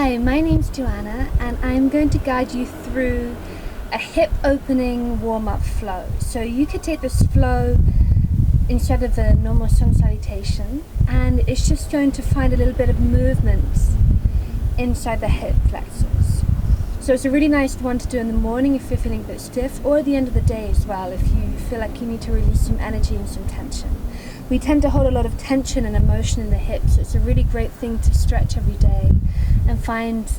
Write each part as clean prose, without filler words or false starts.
Hi, my name's Joanna and I'm going to guide you through a hip opening warm-up flow. So you could take this flow instead of the normal sun salutation, and it's just going to find a little bit of movement inside the hip flexors. So it's a really nice one to do in the morning if you're feeling a bit stiff, or at the end of the day as well if you feel like you need to release some energy and some tension. We tend to hold a lot of tension and emotion in the hips, so it's a really great thing to stretch every day and find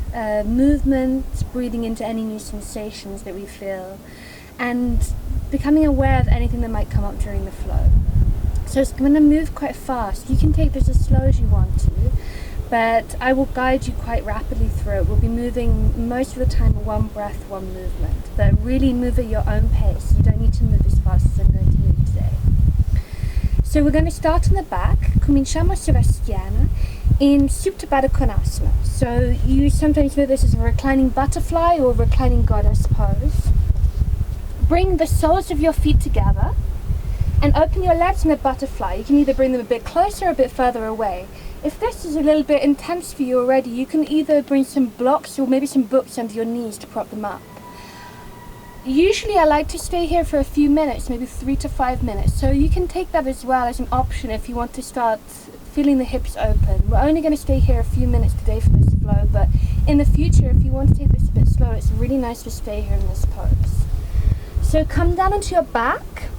movement, breathing into any new sensations that we feel, and becoming aware of anything that might come up during the flow. So it's going to move quite fast. You can take this as slow as you want to, but I will guide you quite rapidly through it. We'll be moving most of the time one breath, one movement, but really move at your own pace. You don't need to move as fast as I'm going to move today. So we're going to start on the back. Cominciamo sulla schiena in Supta Baddha Konasana. So you sometimes know this as a reclining butterfly or reclining goddess pose. Bring the soles of your feet together and open your legs in a butterfly. You can either bring them a bit closer or a bit further away. If this is a little bit intense for you already, you can either bring some blocks or maybe some books under your knees to prop them up. Usually I like to stay here for a few minutes, maybe 3 to 5 minutes, so you can take that as well as an option if you want to start feeling the hips open. We're only going to stay here a few minutes today for this flow, but in the future if you want to take this a bit slower, it's really nice to stay here in this pose. So come down onto your back.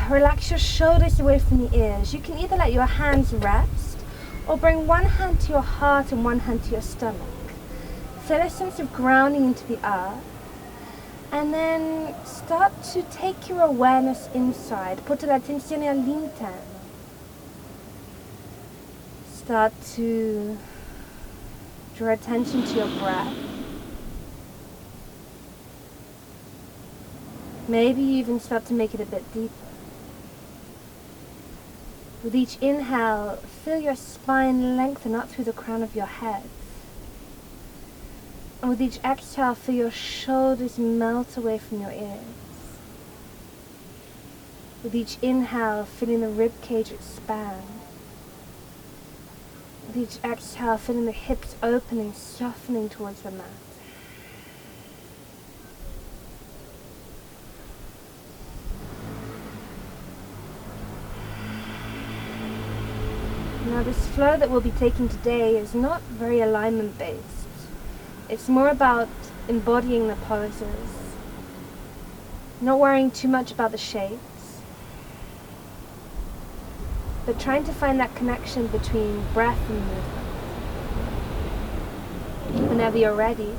Relax your shoulders away from the ears. You can either let your hands rest or bring one hand to your heart and one hand to your stomach. Feel a sense of grounding into the earth, and then start to take your awareness inside. Porta l'attenzione all'interno. Start to draw attention to your breath. Maybe you even start to make it a bit deeper. With each inhale, feel your spine lengthen up through the crown of your head. And with each exhale, feel your shoulders melt away from your ears. With each inhale, feeling the rib cage expand. With each exhale, feeling the hips opening, softening towards the mat. Now this flow that we'll be taking today is not very alignment based. It's more about embodying the poses, not worrying too much about the shapes, but trying to find that connection between breath and movement. Whenever you're ready,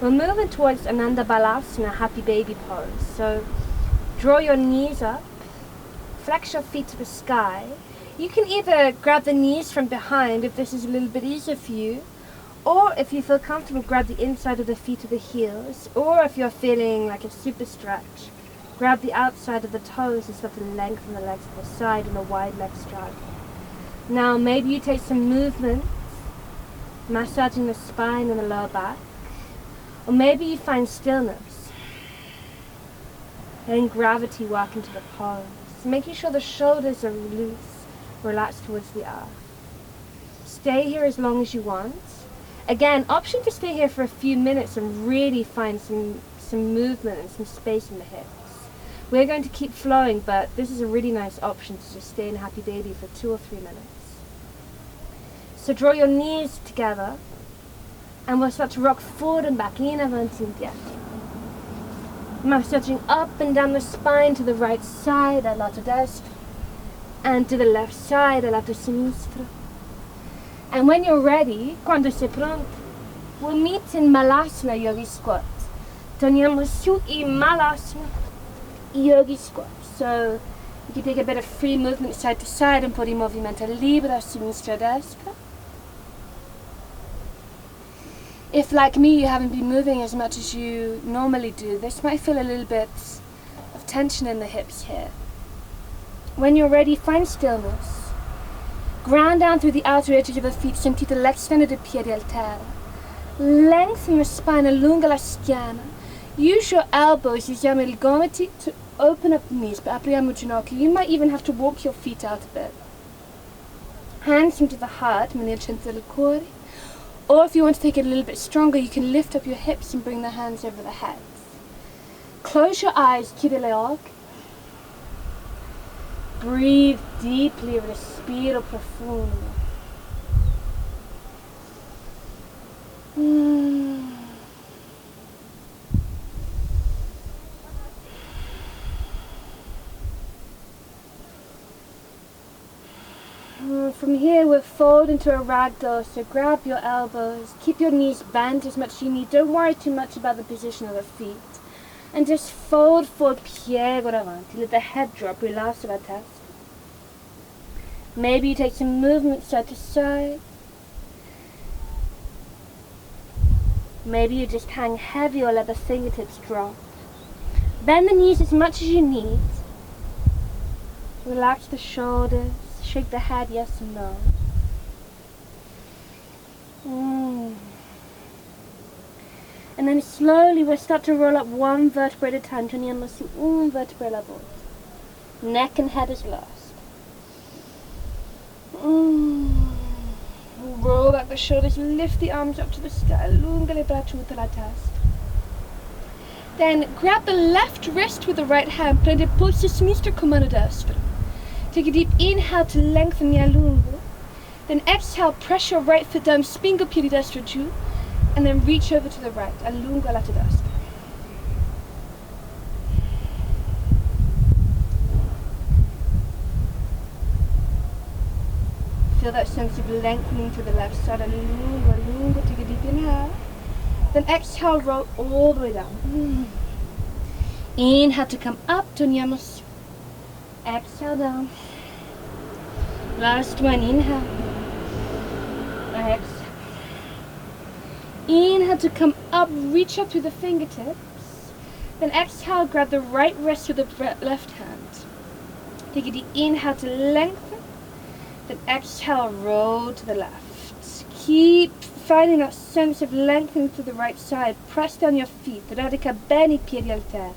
we're moving towards Ananda Balasana, happy baby pose. So draw your knees up, flex your feet to the sky. You can either grab the knees from behind if this is a little bit easier for you, or if you feel comfortable, grab the inside of the feet to the heels, or if you're feeling like a super stretch, grab the outside of the toes and start to lengthen the legs to the side in a wide leg stride. Now maybe you take some movement, massaging the spine and the lower back, or maybe you find stillness, letting gravity work into the pose, making sure the shoulders are loose, relaxed towards the earth. Stay here as long as you want. Again, option to stay here for a few minutes and really find some movement and some space in the hips. We're going to keep flowing, but this is a really nice option to just stay in happy baby for 2 or 3 minutes. So draw your knees together and we'll start to rock forward and back, in avanti indietro. Massaging up and down the spine to the right side, al lato destro, and to the left side, al lato sinistro. And when you're ready, quando sei pronto, we'll meet in Malasana Yogi Squat. Torniamo su in Malasana Yogi Squat. So you can take a bit of free movement side to side, un po' di movimento libero, sinistra destra. If, like me, you haven't been moving as much as you normally do, this might feel a little bit of tension in the hips here. When you're ready, find stillness. Ground down through the outer edges of the feet, sentite l'extendo dei piedi al terra. Lengthen the spine, allunga la schiena. Use your elbows, usiamo il gomiti to open up the knees, but apriamo il ginocchio. You might even have to walk your feet out a bit. hands into the heart, mani al centro del cuore. Or if you want to take it a little bit stronger, you can lift up your hips and bring the hands over the head. Close your eyes, chiudi le occhi. Breathe deeply, respiro profundo. From here we'll fold into a ragdoll, so grab your elbows, keep your knees bent as much as you need, don't worry too much about the position of the feet, and just fold forward, piego davanti, let the head drop, rilassa la testa. Maybe you take some movement side to side. Maybe you just hang heavy or let the fingertips drop. Bend the knees as much as you need. Relax the shoulders. Shake the head, yes and no. And then slowly we'll start to roll up one vertebra at a time. Teniamo su un vertebra alla volta. Neck and head is last. Roll back the shoulders, lift the arms up to the sky, allunga le braccia tutta la testa. Then grab the left wrist with the right hand, prende il polso sinistro con mano destra. Take a deep inhale to lengthen the allungo. Then exhale, press your right foot down, spingo piedi destro giù, and then reach over to the right, allungo lato destro. Feel that sense of lengthening to the left side, allungo, allungo, take a deep inhale. Then exhale, roll all the way down. Inhale to come up, torniamo su. Exhale down. Last one, inhale. Exhale. Inhale to come up, reach up through the fingertips. Then exhale, grab the right wrist with the left hand. Take a deep inhale to lengthen. Then exhale, roll to the left. Keep finding that sense of lengthening to the right side. Press down your feet. Radica bene I piedi al terra.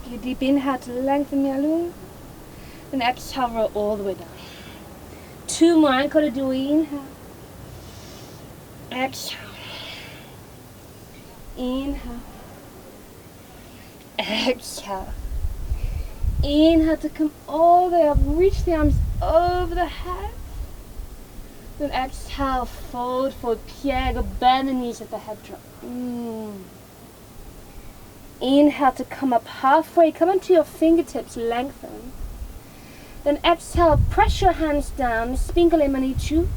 Take a deep inhale to lengthen the allungo. Then exhale, roll all the way down. Two more. Ancora due. Inhale. Exhale. Inhale. Exhale. Inhale to come all the way up. Reach the arms over the head. Then exhale, fold forward, piego, bend the knees at the head drop. Inhale to come up halfway. Come onto your fingertips, lengthen. Then exhale, press your hands down, spingo le mani giù,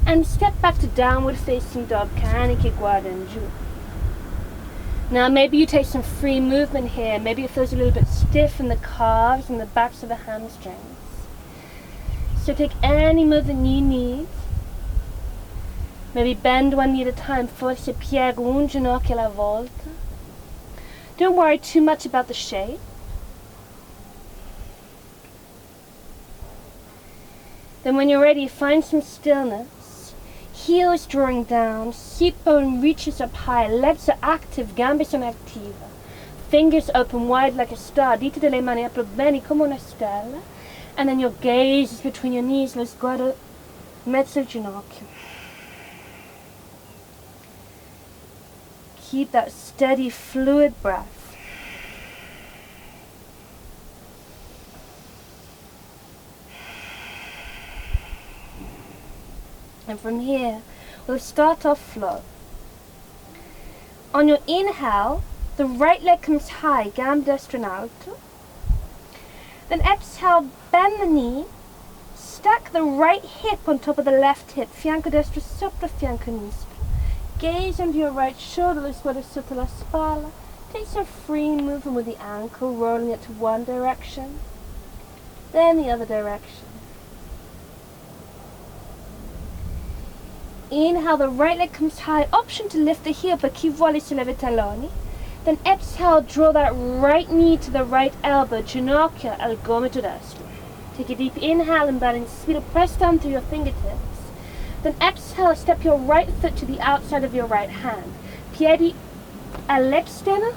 and step back to downward facing dog, cani che guardano giù. Now maybe you take some free movement here. Maybe it feels a little bit stiff in the calves and the backs of the hamstrings. So take any movement you need. Maybe bend one knee at a time, forse piego un ginocchio alla volta. Don't worry too much about the shape. Then when you're ready, find some stillness. Heels drawing down, hip bone reaches up high, legs are active, gambe sono attive. Fingers open wide like a star, dita delle mani apro bene come una stella. And then your gaze is between your knees, lo sguardo mezzo il ginocchio. Keep that steady, fluid breath. And from here, we'll start off flow. On your inhale, the right leg comes high, gambe destra in alto. Then exhale, bend the knee, stack the right hip on top of the left hip, fianco destro sopra fianco sinistro. Gaze under your right shoulder, lo sguardo sotto la spalla. Take some free movement with the ankle, rolling it to one direction, then the other direction. Inhale, the right leg comes high, option to lift the heel, but chi vuole solleva I talloni. Then exhale, draw that right knee to the right elbow, ginocchio al gomito destro. Take a deep inhale and balance spiro, press down through your fingertips. Then exhale, step your right foot to the outside of your right hand. Piedi all'externo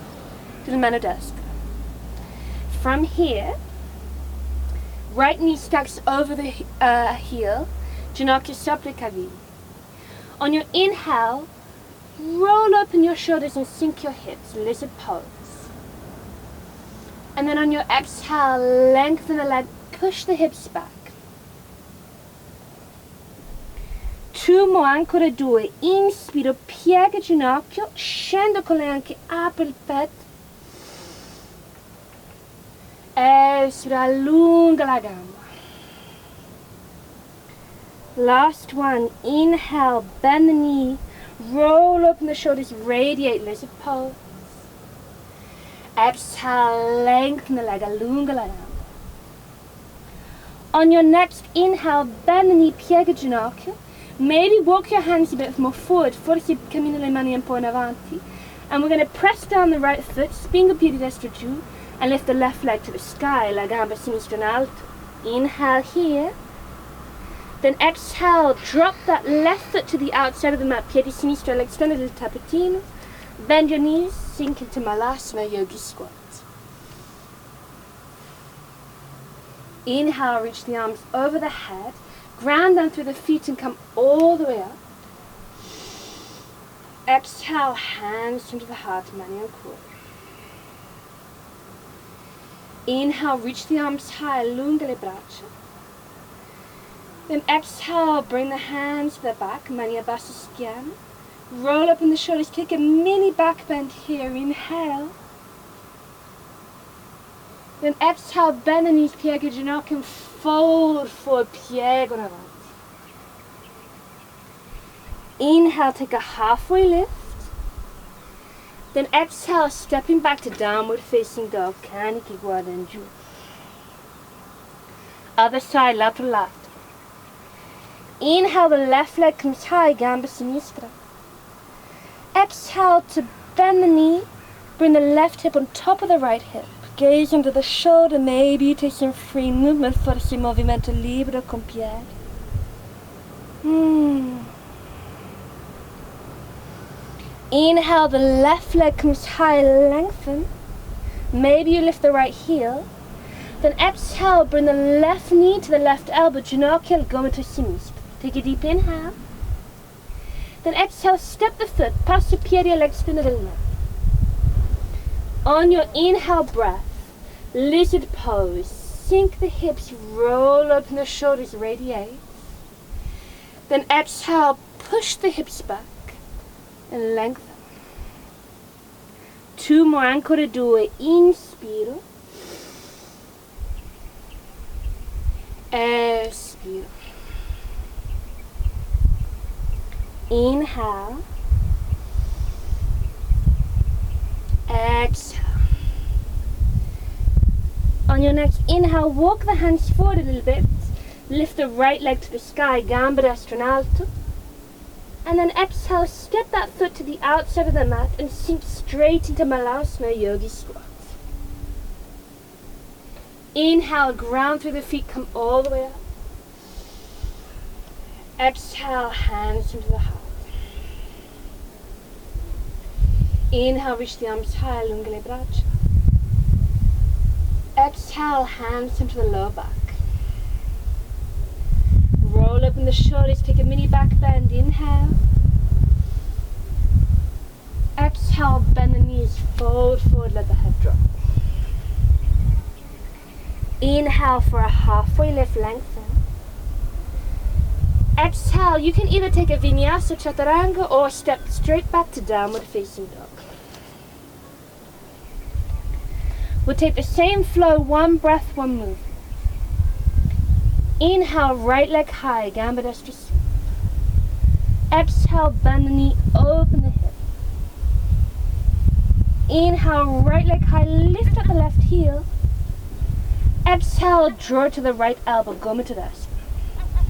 della mano destra. From here, right knee stacks over the heel, ginocchio sopra i cavigli. On your inhale, roll open your shoulders and sink your hips, lizard pose. And then on your exhale, lengthen the leg, push the hips back. 2 more, ancora 2. Inspiro, piega il ginocchio, scendo con le anche, apro il petto. Espiro, allunga la gamba. Last one, inhale, bend the knee, roll open the shoulders, radiate, lizard pose. Exhale, lengthen the leg, allunga la gamba. On your next inhale, bend the knee, piega il ginocchio. Maybe walk your hands a bit more forward, forse cammina le mani un po' in avanti. And we're going to press down the right foot, spingo piede destro giù, and lift the left leg to the sky, la gamba sinistra in alto. Inhale here. Then exhale, drop that left foot to the outside of the mat, piede sinistro all'esterno del tappetino. Bend your knees, sink into Malasana Yogi Squat. Inhale, reach the arms over the head. Ground down through the feet and come all the way up. Exhale, hands into the heart, mani al cuore. Inhale, reach the arms high, allunga le braccia. Then exhale, bring the hands to the back, mani abbasso schiena. Roll up in the shoulders, take a mini back bend here, inhale. Then exhale, bend the knees, piega il ginocchio, and fold forward, piego in avanti. Inhale, take a halfway lift. Then exhale, stepping back to downward facing dog, cani che guarda in giù. Other side, lato lato. Inhale, the left leg comes high, gamba sinistra. Exhale to bend the knee, bring the left hip on top of the right hip. Gaze under the shoulder, maybe you take some free movement, forse movimento libero con piedi. Inhale, the left leg comes high, lengthen. Maybe you lift the right heel. Then exhale, bring the left knee to the left elbow, ginocchio al gomito sinistro. Take a deep inhale. Then exhale, step the foot, passo piedi all'esterno del mat. On your inhale breath, lizard pose, sink the hips, roll open the shoulders, radiate. Then exhale, push the hips back and lengthen. 2 more, ancora 2, inspiro. Espiro. Inhale. Exhale. On your next inhale, walk the hands forward a little bit. Lift the right leg to the sky, gamba destra in alto. And then exhale, step that foot to the outside of the mat and sink straight into Malasana Yogi Squat. Inhale, ground through the feet, come all the way up. Exhale, hands into the heart. Inhale, reach the arms high, allunga le braccia. Exhale, hands into the lower back. Roll up in the shoulders, take a mini back bend, inhale. Exhale, bend the knees, fold forward, let the head drop. Inhale for a halfway lift, lengthen. Exhale, you can either take a vinyasa chaturanga or step straight back to downward facing dog. We'll take the same flow, one breath, one move. Inhale, right leg high, gamba destra. Exhale, bend the knee, open the hip. Inhale, right leg high, lift up the left heel. Exhale, draw to the right elbow, gomito destra.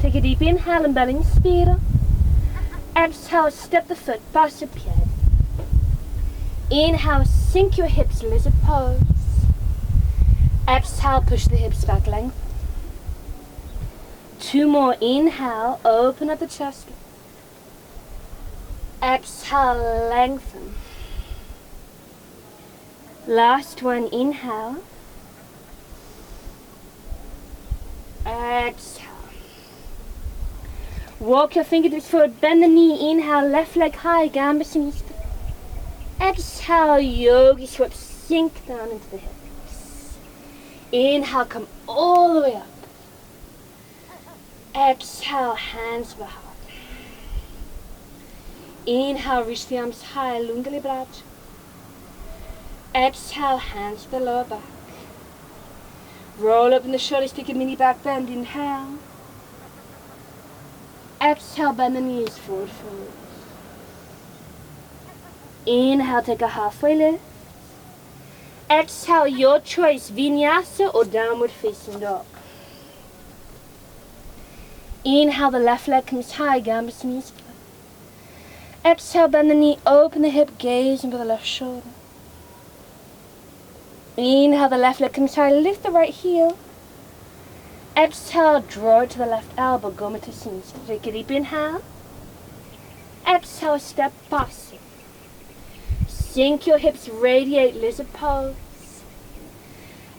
Take a deep inhale and belly, inspira. Exhale, step the foot, passo piede. Inhale, sink your hips, lizard pose. Exhale, push the hips back, lengthen. 2 more, inhale, open up the chest. Exhale, lengthen. Last one, inhale. Exhale. Walk your fingertips forward, bend the knee, inhale, left leg high, gambas and knees. Exhale, yogi squat, sink down into the hips. Inhale, come all the way up. Exhale, hands to the heart. Inhale, reach the arms high, lunga libraggio. Exhale, hands to the lower back. Roll up in the shoulders, take a mini back bend, inhale. Exhale, bend the knees, forward fold. Inhale, take a halfway lift. Exhale, your choice, vinyasa or downward facing dog. Inhale, the left leg comes high, gambas and knees. Exhale, bend the knee, open the hip, gaze into the left shoulder. Inhale, the left leg comes high, lift the right heel. Exhale, draw it to the left elbow, Gomata Sinistra. Take a deep inhale. Exhale, step past. Sink your hips, radiate, lizard pose.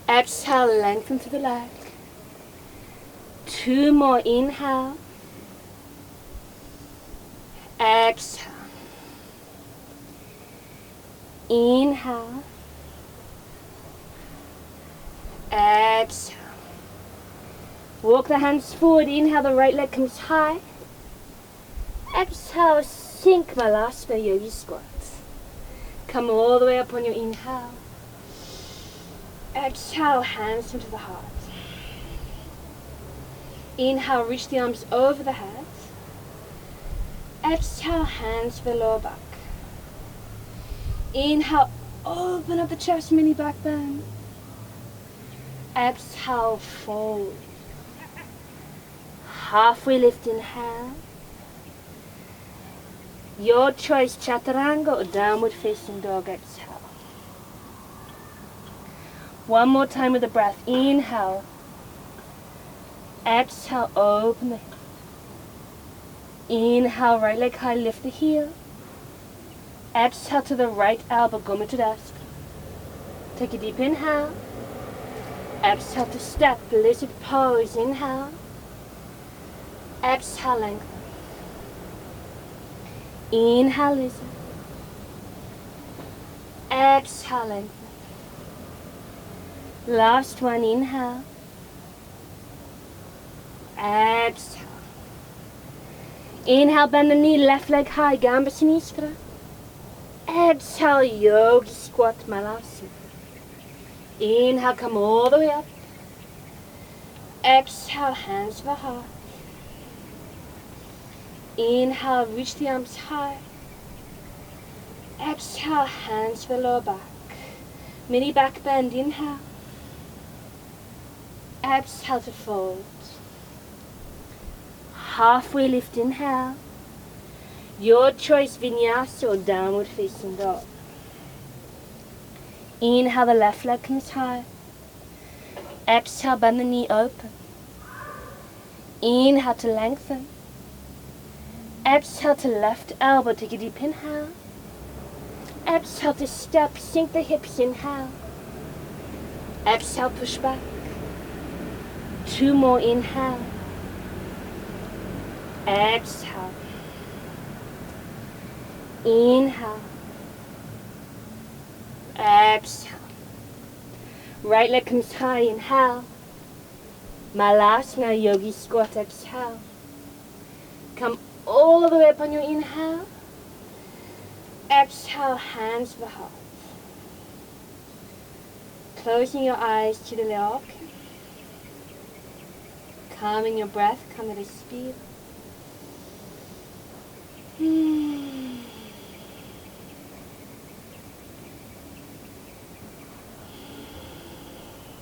Exhale, lengthen through the leg. 2 more, inhale. Exhale. Inhale. Exhale. Walk the hands forward, inhale, the right leg comes high. Exhale, sink Malasana Yogi Squats. Come all the way up on your inhale. Exhale, hands into the heart. Inhale, reach the arms over the head. Exhale, hands to the lower back. Inhale, open up the chest, mini back bend. Exhale, fold. Halfway lift, inhale. Your choice, chaturanga or downward facing dog, exhale. One more time with the breath, inhale. Exhale, open the hip. Inhale, right leg high, lift the heel. Exhale to the right elbow, Gomata Dasana. Take a deep inhale. Exhale to step, lizard pose, inhale. Exhale, lengthen. Inhale, lizard. Exhale, lengthen. Last one, inhale. Exhale. Inhale, bend the knee, left leg high, Gamba Sinistra. Exhale, Yogi Squat Malasana. Inhale, come all the way up. Exhale, hands to the heart. Inhale, reach the arms high. Exhale, hands to the lower back. Mini back bend, inhale. Exhale to fold. Halfway lift, inhale. Your choice, vinyasa or downward facing dog. Inhale, the left leg comes high. Exhale, bend the knee open. Inhale to lengthen. Exhale to left elbow, take a deep inhale. Exhale to step, sink the hips, inhale. Exhale, push back. 2 more, inhale. Exhale. Inhale. Exhale. Right leg comes high, inhale. Malasana Yogi Squat, exhale. Come all the way up on your inhale. Exhale, hands to the heart. Closing your eyes to the left. Calming your breath, come and respire.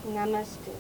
Namaste.